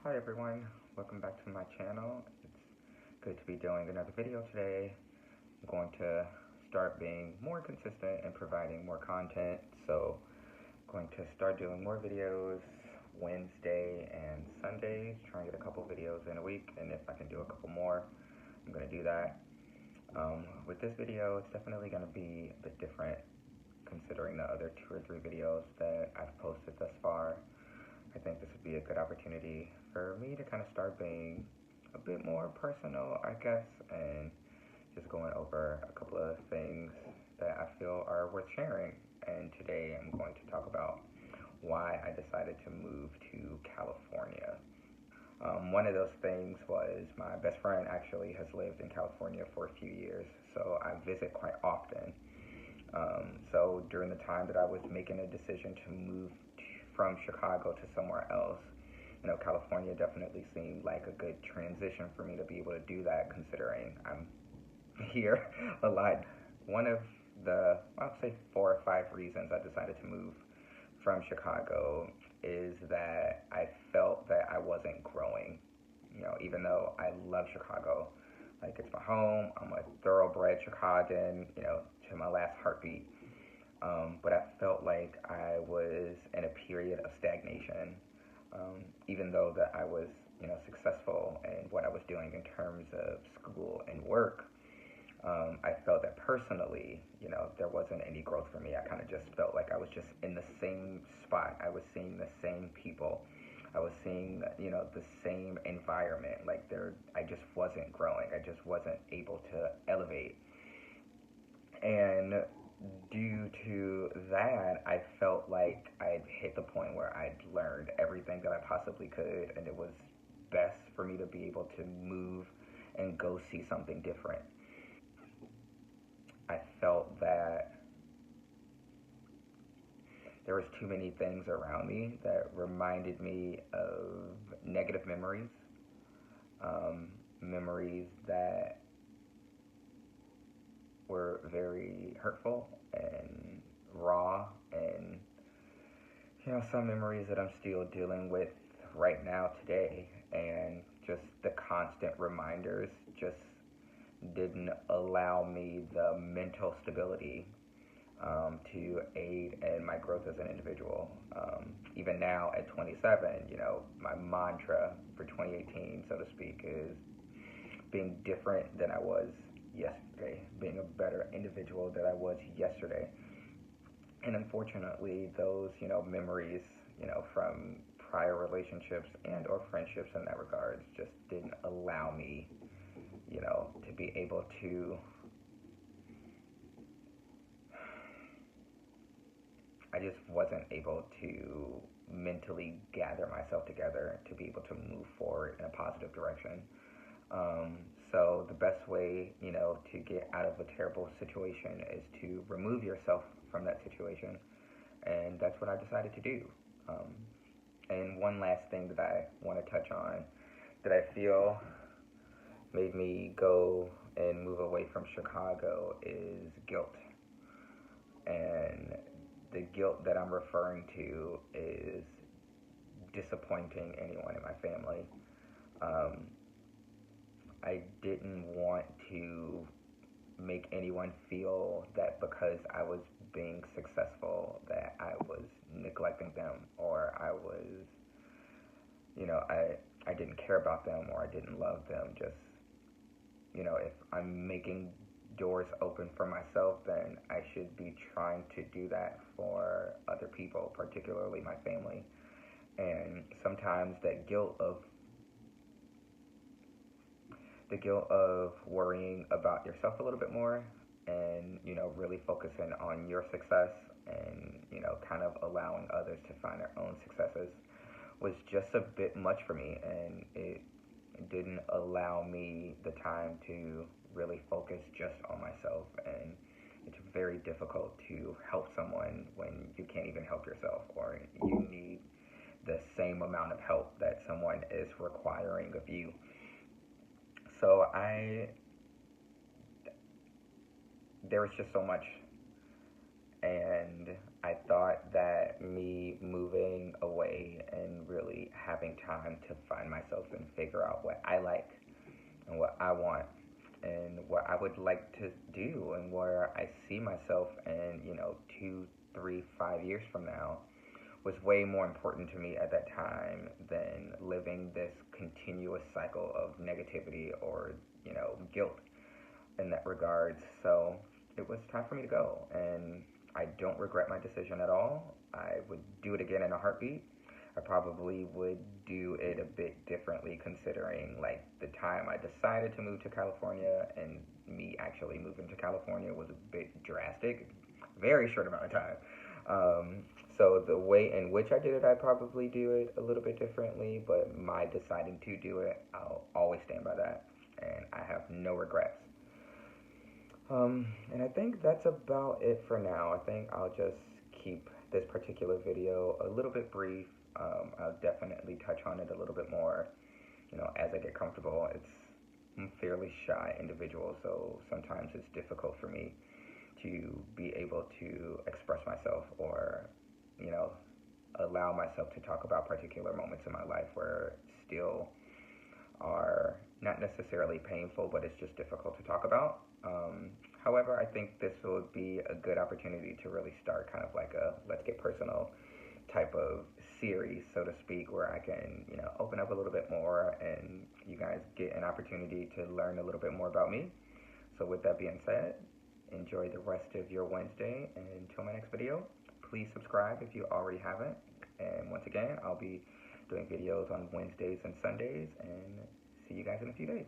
Hi everyone, welcome back to my channel. It's good to be doing another video today. I'm going to start being more consistent and providing more content. So I'm going to start doing more videos Wednesday and Sundays, try and get a couple videos in a week, and if I can do a couple more, I'm going to do that. With this video, it's definitely going to be a bit different considering the other 2 or 3 videos that I've posted thus far. I think this would be a good opportunity for me to kind of start being a bit more personal, I guess, and just going over a couple of things that I feel are worth sharing. And today I'm going to talk about why I decided to move to California. One of those things was my best friend actually has lived in California for a few years, so I visit quite often. So during the time that I was making a decision to move from Chicago to somewhere else, California definitely seemed like a good transition for me to be able to do that, considering I'm here a lot. One of the, I'll say 4 or 5 reasons I decided to move from Chicago is that I felt that I wasn't growing. Even though I love Chicago, like it's my home, I'm a thoroughbred Chicagoan, to my last heartbeat. But I felt like I was in a period of stagnation, even though that I was, successful in what I was doing in terms of school and work. I felt that personally, there wasn't any growth for me. I kind of just felt like I was just in the same spot. I was seeing the same people. I was seeing, the same environment. Like I just wasn't growing. I just wasn't able to elevate. And due to that, I felt like I'd hit the point where I'd learned everything that I possibly could, and it was best for me to be able to move and go see something different. I felt that there was too many things around me that reminded me of negative memories, memories that were very hurtful and raw, and some memories that I'm still dealing with right now today, and just the constant reminders just didn't allow me the mental stability to aid in my growth as an individual. Even now at 27, my mantra for 2018, so to speak, is being different than I was yesterday, being a better individual than I was yesterday. And unfortunately, those, memories, from prior relationships and or friendships in that regards just didn't allow me, to be able to, I just wasn't able to mentally gather myself together to be able to move forward in a positive direction. Um, so the best way, to get out of a terrible situation is to remove yourself from that situation, and that's what I decided to do. Um, and one last thing that I want to touch on that I feel made me go and move away from Chicago is guilt. And the guilt that I'm referring to is disappointing anyone in my family. Um, I didn't want to make anyone feel that because I was being successful that I was neglecting them, or I was, I didn't care about them, or I didn't love them. Just, if I'm making doors open for myself, then I should be trying to do that for other people, particularly my family. And sometimes the guilt of worrying about yourself a little bit more, and really focusing on your success, and kind of allowing others to find their own successes was just a bit much for me, and it didn't allow me the time to really focus just on myself. And it's very difficult to help someone when you can't even help yourself, or you need the same amount of help that someone is requiring of you. So there was just so much and I thought that me moving away and really having time to find myself and figure out what I like and what I want and what I would like to do and where I see myself in, 2, 3, 5 years from now was way more important to me at that time than living this continuous cycle of negativity or, guilt in that regards. So it was time for me to go, and I don't regret my decision at all. I would do it again in a heartbeat. I probably would do it a bit differently considering like the time I decided to move to California and me actually moving to California was a bit drastic, very short amount of time. So the way in which I did it, I'd probably do it a little bit differently, but my deciding to do it, I'll always stand by that, and I have no regrets. And I think that's about it for now. I think I'll just keep this particular video a little bit brief. I'll definitely touch on it a little bit more, as I get comfortable. I'm a fairly shy individual, so sometimes it's difficult for me to be able to express myself or, allow myself to talk about particular moments in my life where still are not necessarily painful, but it's just difficult to talk about. However, I think this would be a good opportunity to really start kind of like a let's get personal type of series, so to speak, where I can, open up a little bit more and you guys get an opportunity to learn a little bit more about me. So with that being said, enjoy the rest of your Wednesday, and until my next video, please subscribe if you already haven't. And once again, I'll be doing videos on Wednesdays and Sundays, and see you guys in a few days.